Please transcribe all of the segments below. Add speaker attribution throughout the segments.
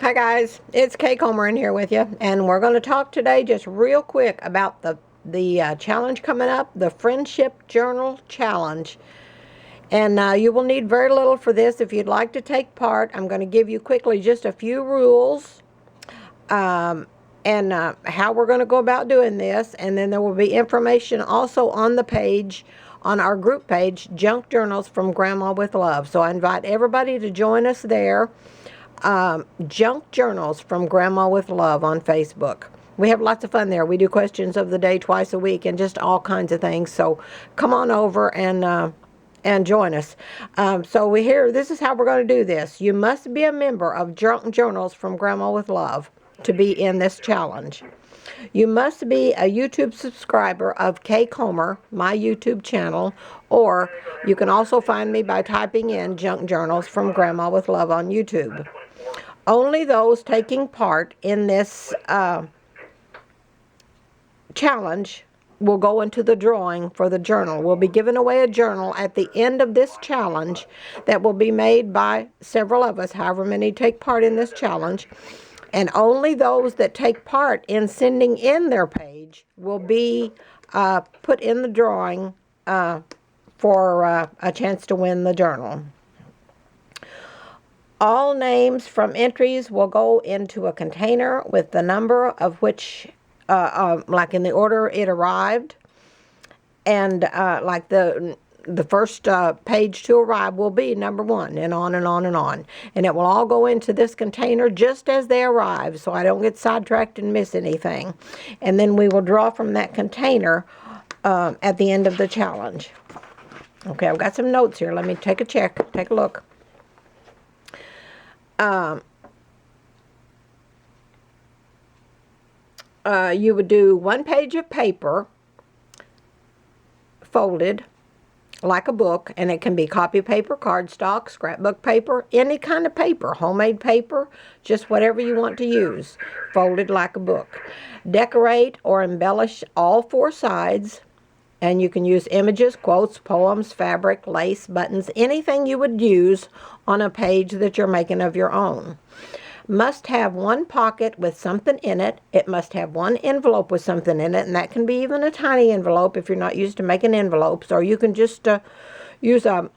Speaker 1: Hi guys, it's Kay Comer in here with you, and we're going to talk today just real quick about the challenge coming up, the Friendship Journal Challenge. And you will need very little for this. If you'd like to take part, I'm going to give you quickly just a few rules and how we're going to go about doing this. And then there will be information also on the page, on our group page, Junk Journals from Grandma with Love. So I invite everybody to join us there. Junk Journals from Grandma with Love on Facebook. We have lots of fun there. We do questions of the day twice a week and just all kinds of things. So come on over and join us. This is how we're going to do this. You must be a member of Junk Journals from Grandma with Love to be in this challenge. You must be a YouTube subscriber of Kay Comer, my YouTube channel, or you can also find me by typing in Junk Journals from Grandma with Love on YouTube. Only those taking part in this challenge will go into the drawing for the journal. We'll be giving away a journal at the end of this challenge that will be made by several of us, however many take part in this challenge. And only those that take part in sending in their page will be put in the drawing for a chance to win the journal. All names from entries will go into a container with the number of which, like in the order it arrived, and like the first page to arrive will be number 1, and on and on and on. And it will all go into this container just as they arrive, so I don't get sidetracked and miss anything. And then we will draw from that container at the end of the challenge. Okay, I've got some notes here. Let me take a look. You would do 1 page of paper folded like a book, and it can be copy paper, cardstock, scrapbook paper, any kind of paper, homemade paper, just whatever you want to use, folded like a book. Decorate or embellish all 4 sides, and you can use images, quotes, poems, fabric, lace, buttons, anything you would use on a page that you're making of your own. Must have 1 pocket with something in it. It must have 1 envelope with something in it, and that can be even a tiny envelope if you're not used to making envelopes, or you can just use a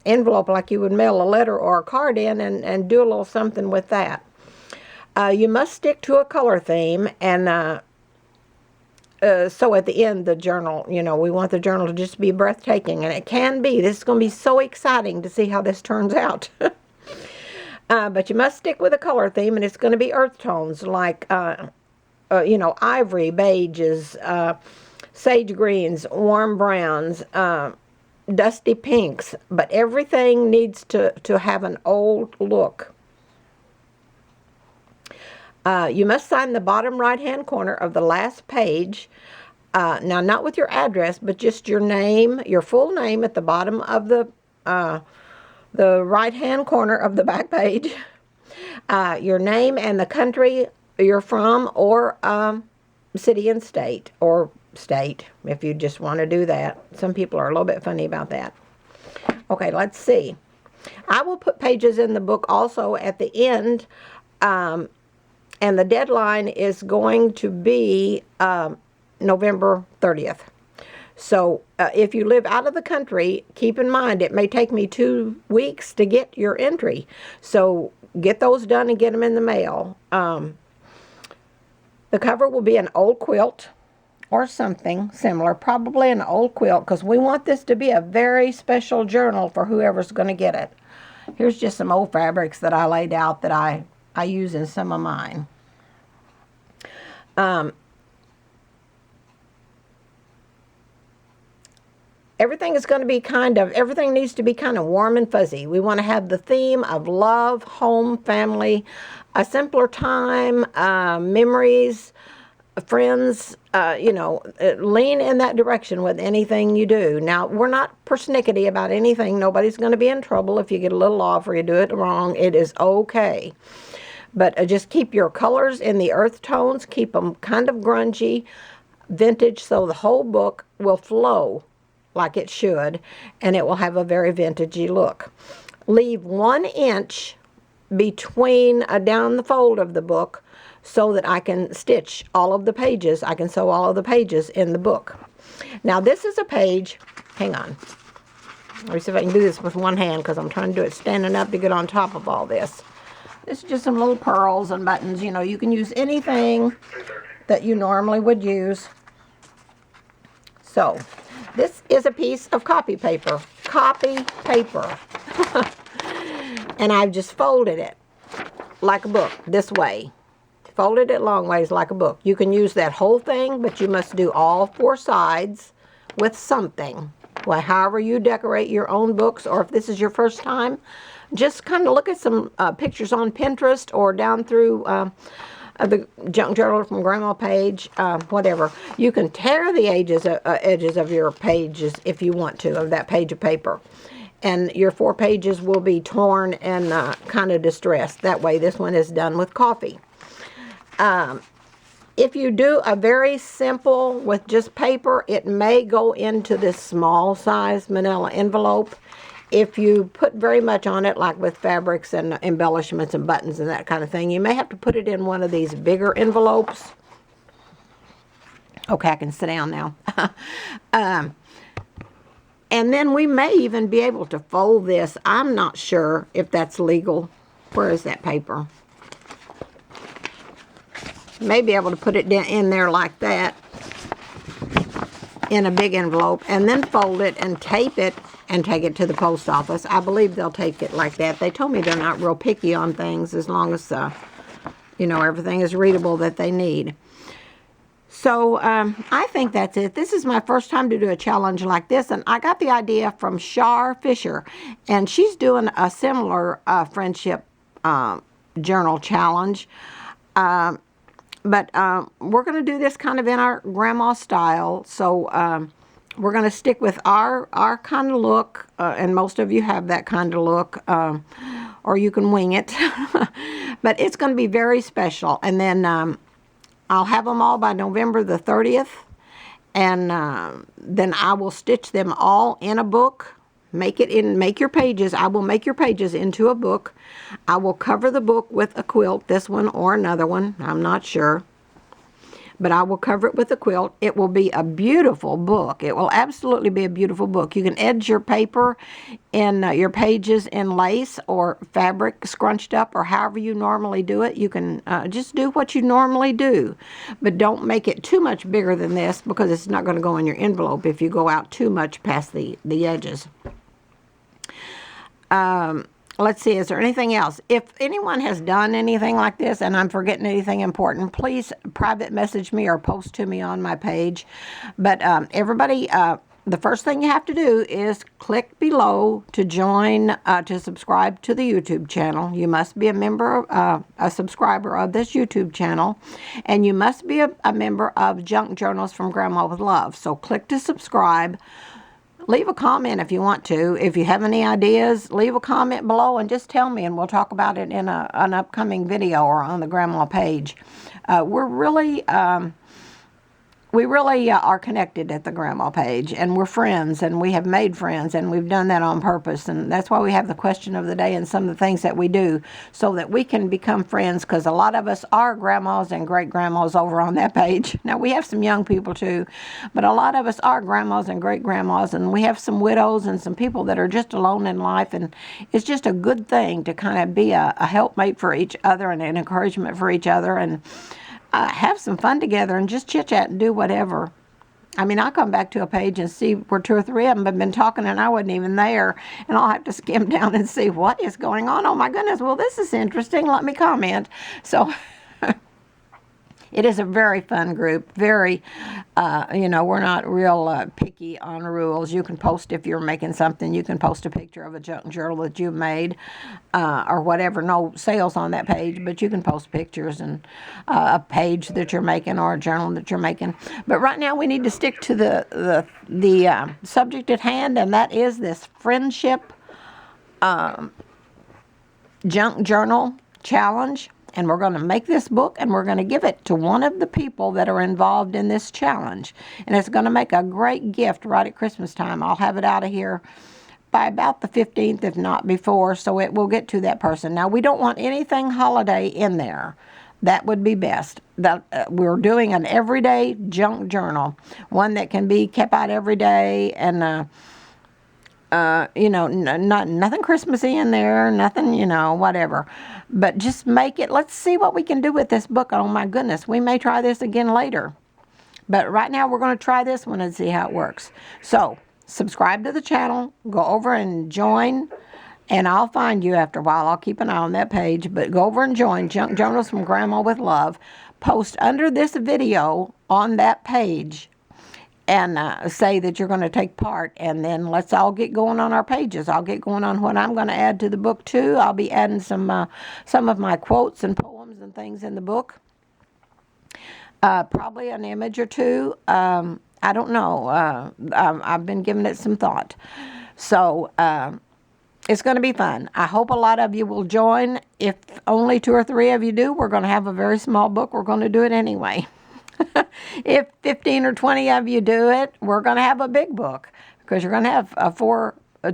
Speaker 1: envelope like you would mail a letter or a card in and do a little something with that. You must stick to a color theme, and so at the end, the journal, we want the journal to just be breathtaking, and it can be. This is going to be so exciting to see how this turns out. But you must stick with a color theme, and it's going to be earth tones like, ivory, beiges, sage greens, warm browns, dusty pinks. But everything needs to have an old look. You must sign the bottom right-hand corner of the last page. Now, not with your address, but just your name, your full name at the bottom of the right-hand corner of the back page, your name and the country you're from, or city and state, or state, if you just want to do that. Some people are a little bit funny about that. Okay, let's see. I will put pages in the book also at the end, and the deadline is going to be November 30th. So if you live out of the country, keep in mind it may take me 2 weeks to get your entry. So get those done and get them in the mail. The cover will be an old quilt or something similar, probably an old quilt, because we want this to be a very special journal for whoever's going to get it. Here's just some old fabrics that I laid out that I use in some of mine. Everything needs to be kind of warm and fuzzy. We want to have the theme of love, home, family, a simpler time, memories, friends, lean in that direction with anything you do. Now, we're not persnickety about anything. Nobody's going to be in trouble if you get a little off or you do it wrong. It is okay. But just keep your colors in the earth tones. Keep them kind of grungy, vintage, so the whole book will flow like it should, and it will have a very vintagey look. Leave 1 inch between down the fold of the book so that I can stitch all of the pages. I can sew all of the pages in the book. Now this is a page, hang on. Let me see if I can do this with one hand because I'm trying to do it standing up to get on top of all this. This is just some little pearls and buttons. You know, you can use anything that you normally would use. So, this is a piece of copy paper. Copy paper. And I've just folded it like a book, this way. Folded it long ways like a book. You can use that whole thing, but you must do all 4 sides with something. Well, however you decorate your own books, or if this is your first time, just kind of look at some pictures on Pinterest or down through the Junk Journal from Grandma page, whatever. You can tear the edges of your pages if you want to, of that page of paper. And your 4 pages will be torn and kind of distressed. That way this one is done with coffee. If you do a very simple with just paper, it may go into this small size manila envelope. If you put very much on it, like with fabrics and embellishments and buttons and that kind of thing, you may have to put it in one of these bigger envelopes. Okay, I can sit down now. And then we may even be able to fold this. I'm not sure if that's legal. Where is that paper? May be able to put it in there like that in a big envelope and then fold it and tape it and take it to the post office. I believe they'll take it like that. They told me they're not real picky on things as long as, you know, everything is readable that they need. So I think that's it. This is my first time to do a challenge like this, and I got the idea from Shar Fisher, and she's doing a similar friendship journal challenge. But we're going to do this kind of in our grandma style. So we're going to stick with our kind of look. And most of you have that kind of look. Or you can wing it. But it's going to be very special. And then I'll have them all by November the 30th. And then I will stitch them all in a book. Make your pages. I will make your pages into a book. I will cover the book with a quilt, this one or another one. I'm not sure. But I will cover it with a quilt. It will be a beautiful book. It will absolutely be a beautiful book. You can edge your paper in your pages in lace or fabric scrunched up or however you normally do it. You can just do what you normally do. But don't make it too much bigger than this because it's not going to go in your envelope if you go out too much past the edges. Let's see, is there anything else? If anyone has done anything like this and I'm forgetting anything important, please private message me or post to me on my page. But everybody, the first thing you have to do is click below to join, to subscribe to the YouTube channel. You must be a member, a subscriber of this YouTube channel. And you must be a member of Junk Journals from Grandma with Love. So click to subscribe. Leave a comment if you want to. If you have any ideas, leave a comment below and just tell me, and we'll talk about it in an upcoming video or on the Grandma page. We really are connected at the Grandma page, and we're friends, and we have made friends, and we've done that on purpose, and that's why we have the question of the day and some of the things that we do, so that we can become friends, because a lot of us are grandmas and great-grandmas over on that page. Now, we have some young people, too, but a lot of us are grandmas and great-grandmas, and we have some widows and some people that are just alone in life, and it's just a good thing to kind of be a helpmate for each other and an encouragement for each other, and have some fun together and just chit-chat and do whatever. I mean, I'll come back to a page and see where 2 or 3 of them have been talking and I wasn't even there. And I'll have to skim down and see what is going on. Oh, my goodness. Well, this is interesting. Let me comment. So it is a very fun group. Very, you know, we're not real picky on rules. You can post if you're making something. You can post a picture of a junk journal that you made or whatever. No sales on that page, but you can post pictures and a page that you're making or a journal that you're making. But right now we need to stick to the subject at hand, and that is this friendship junk journal challenge. And we're going to make this book, and we're going to give it to one of the people that are involved in this challenge. And it's going to make a great gift right at Christmas time. I'll have it out of here by about the 15th, if not before, so it will get to that person. Now, we don't want anything holiday in there. That would be best. We're doing an everyday junk journal, one that can be kept out every day, and nothing Christmassy in there, nothing, whatever. But just make it, let's see what we can do with this book. Oh my goodness, we may try this again later. But right now we're going to try this one and see how it works. So, subscribe to the channel, go over and join, and I'll find you after a while. I'll keep an eye on that page, but go over and join Junk Journals from Grandma with Love. Post under this video on that page and say that you're going to take part, and then let's all get going on our pages. I'll get going on what I'm going to add to the book too. I'll be adding some of my quotes and poems and things in the book. Probably an image or two. I don't know. I've been giving it some thought. So it's going to be fun. I hope a lot of you will join. If only 2 or 3 of you do, we're going to have a very small book. We're going to do it anyway. If 15 or 20 of you do it, we're going to have a big book, because you're going to have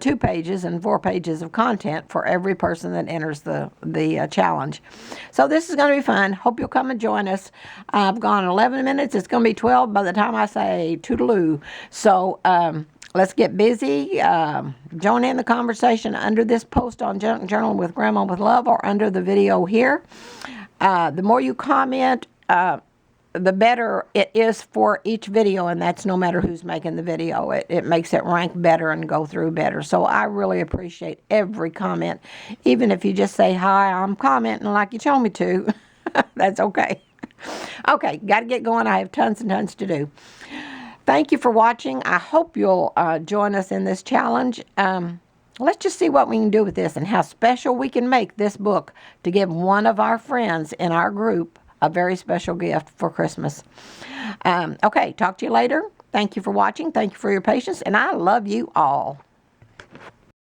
Speaker 1: 2 pages and 4 pages of content for every person that enters the challenge. So this is going to be fun. Hope you'll come and join us. I've gone 11 minutes. It's going to be 12 by the time I say toodaloo. So let's get busy. Join in the conversation under this post on Junk Journal with Grandma with Love, or under the video here. The more you comment, the better it is for each video, and that's no matter who's making the video. It makes it rank better and go through better. So I really appreciate every comment. Even if you just say, hi, I'm commenting like you told me to. That's okay. Okay, got to get going. I have tons and tons to do. Thank you for watching. I hope you'll join us in this challenge. Let's just see what we can do with this and how special we can make this book to give one of our friends in our group a very special gift for Christmas. Okay, talk to you later. Thank you for watching. Thank you for your patience, and I love you all.